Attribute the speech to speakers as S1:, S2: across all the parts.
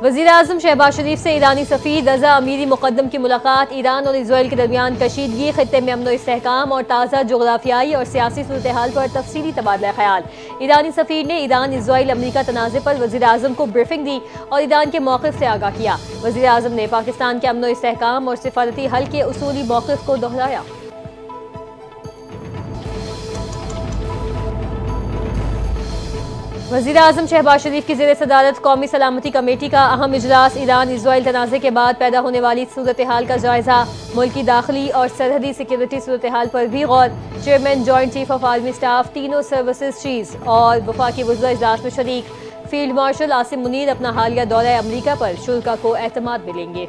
S1: वज़ीर-ए-आज़म शहबाज शरीफ से ईरानी सफ़ीर रज़ा अमीरी मुक़द्दम की मुलाकात। ईरान और इजराइल के दरमियान कशीदगी, खित्ते में अमन व इस्तेहकाम और ताज़ा जोग्राफियाई और सियासी सूरत-ए-हाल पर तफसीली तबादला ख्याल। ईरानी सफ़ीर ने ईरान इजराइल अमरीका तनाज़े पर वज़ीर-ए-आज़म को ब्रीफिंग दी और ईरान के मौक़िफ़ से आगाह किया। वज़ीर-ए-आज़म ने पाकिस्तान के अमन व इस्तेहकाम और सिफारती हल के उसूली मौक़िफ़ को दोहराया। वज़ीर-ए-आज़म शहबाज शरीफ की ज़ेर सदारत कौमी सलामती कमेटी का अहम इजलास। ईरान इजराइल तनाज़े के बाद पैदा होने वाली सूरत-ए-हाल का जायज़ा, मुल्क की दाखिली और सरहदी सिक्योरिटी सूरत-ए-हाल पर भी गौर। Chairman joint chief of army staff, तीनों सर्विसेज चीफ और वफाकी वज़ीर इजलास में शरीक। फील्ड मार्शल आसिम मुनीर अपना हालिया दौरा अमरीका पर शुल्का को एतमाद मिलेंगे।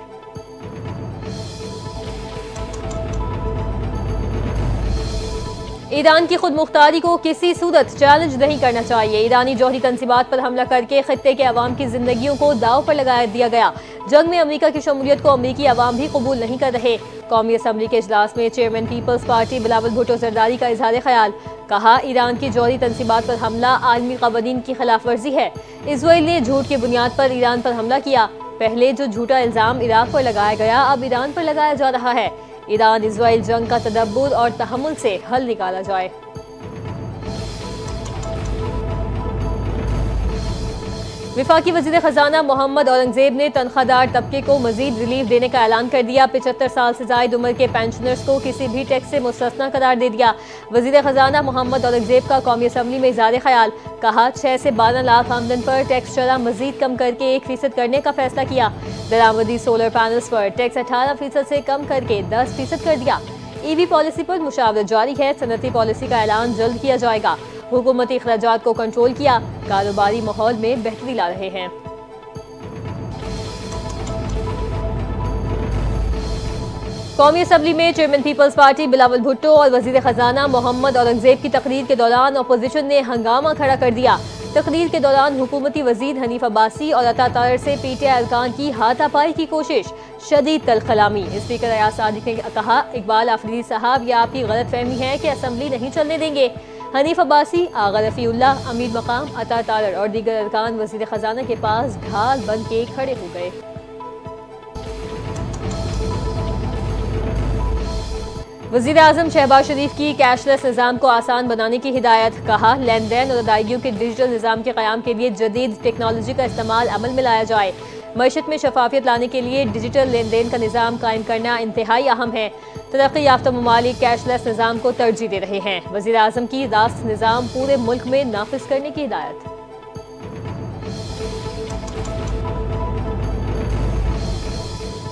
S1: ईरान की खुद मुख्तारी को किसी सूरत चैलेंज नहीं करना चाहिए। ईरानी जौहरी तंसीबात पर हमला करके खित्ते के अवाम की जिंदगियों को दाव पर लगा दिया गया। जंग में अमरीका की शमूलियत को अमरीकी अवाम भी कबूल नहीं कर रहे। कौमी असम्बली के इजलास में chairman Peoples Party Bilawal Bhutto Zardari का इजहार ख्याल। कहा, ईरान की जौहरी तंसीबात पर हमला आलमी क़वानीन की खिलाफ वर्जी है। इजराइल ने झूठ की बुनियाद पर ईरान पर हमला किया। पहले जो झूठा इल्जाम इराक पर लगाया गया, अब ईरान पर लगाया जा रहा है। ईरान इजराइल जंग का तदब्बुर और तहम्मुल से हल निकाला जाए। विफाकी वज़ीर ख़जाना मोहम्मद औरंगज़ेब ने तनख्वाहदार तबके को मजीद रिलीफ देने का ऐलान कर दिया। 75 साल से ज़ायद उम्र के पेंशनर्स को किसी भी टैक्स से मुस्तस्ना करार दे दिया। वज़ीर ख़जाना मोहम्मद औरंगज़ेब का कौमी असम्बली में इज़हार ख्याल। कहा, 6 से 12 लाख आमदन पर टैक्स शरह मजीद कम करके 1% करने का फैसला किया। दरामदी सोलर पैनल्स पर टैक्स 18% से कम करके 10% कर दिया। EV पॉलिसी पर मुशावरत जारी है। सनती पॉलिसी का ऐलान जल्द किया जाएगा। हुकूमती अखराजात को कंट्रोल किया। कारोबारी माहौल में बेहतरी ला रहे हैं। कौमी असम्बली में chairman Peoples Party Bilawal Bhutto और वज़ीर ख़जाना मोहम्मद औरंगज़ेब की तकरीर के दौरान अपोजिशन ने हंगामा खड़ा कर दिया। तकरीर के दौरान हुकूमती वज़ीर हनीफ अब्बासी और अता तारर से PTI अरकान की हाथापाई की कोशिश, शदीद तलखलामी। स्पीकर अयाज सादिक ने कहा, इकबाल आफरीदी साहब, यह आपकी गलत फहमी है कि असम्बली नहीं चलने देंगे। हनीफ अब्बासी, आगा रफ़ीउल्लाह, अमीर मकाम, अता तारर और दीगर अरकान वज़ीर ख़जाना के पास ढाल बन के खड़े हो गए। वज़ीर-ए-आज़म शहबाज शरीफ की कैशलेस निज़ाम को आसान बनाने की हिदायत। कहा, लेन देन और अदायगियों के डिजिटल निज़ाम के क़याम के लिए जदीद टेक्नोलॉजी का इस्तेमाल अमल में लाया जाए। मईशत में शफाफियत लाने के लिए डिजिटल लेन देन का निज़ाम कायम करना इंतहाई अहम है। तरक्की याफ्ता ममालिक कैशलेस निज़ाम को तरजीह दे रहे हैं। वज़ीर-ए-आज़म की रास्त निज़ाम पूरे मुल्क में नाफिज करने की हिदायत।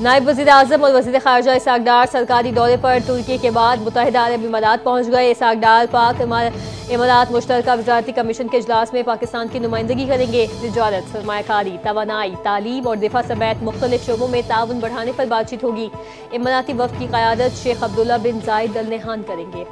S1: नायब वज़ीर-ए-आज़म और वज़ीर ख़ारजा इसहाक़ डार सरकारी दौरे पर तुर्की के बाद मुत्तहिदा अरब इमारात पहुँच गए। इसहाक़ डार पाक इमारात मुश्तरका वज़ारती कमीशन के इजलास में पाकिस्तान की नुमाइंदगी करेंगे। तिजारत, सरमायाकारी, तवानाई, तालीम और दिफा समेत मुख्तलिफ शोबों में ताउन बढ़ाने पर बातचीत होगी। इमाराती वफ़द की क़यादत शेख अब्दुल्ला बिन ज़ायद अल नहयान करेंगे।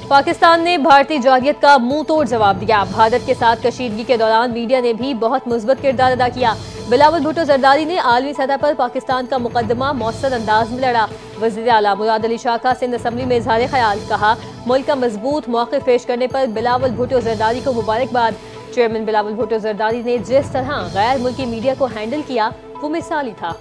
S1: पाकिस्तान ने भारतीय जाहिलियत का मुंह तोड़ जवाब दिया। भारत के साथ कशीदगी के दौरान मीडिया ने भी बहुत मुस्बत किरदार अदा किया। बिलावल भुट्टो जरदारी ने आलमी सतह पर पाकिस्तान का मुकदमा मौसर अंदाज में लड़ा। वज़ीर आला मुराद अली शाह का सिंध असम्बली में इजहार ख्याल। कहा, मुल्क का मजबूत मौक़िफ़ पेश करने पर बिलावल भुट्टो जरदारी को मुबारकबाद। चेयरमैन बिलावल भुट्टो जरदारी ने जिस तरह गैर मुल्की मीडिया को हैंडल किया, वो मिसाली था।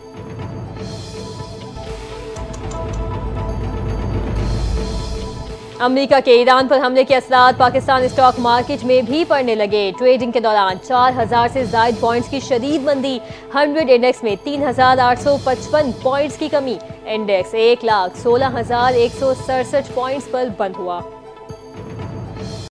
S1: अमेरिका के ईरान पर हमले के असरात पाकिस्तान स्टॉक मार्केट में भी पड़ने लगे। ट्रेडिंग के दौरान 4000 से ज़ायद पॉइंट्स की शदीद मंदी। 100 इंडेक्स में 3855 पॉइंट्स की कमी। इंडेक्स 1,16,167 पॉइंट्स पर बंद हुआ।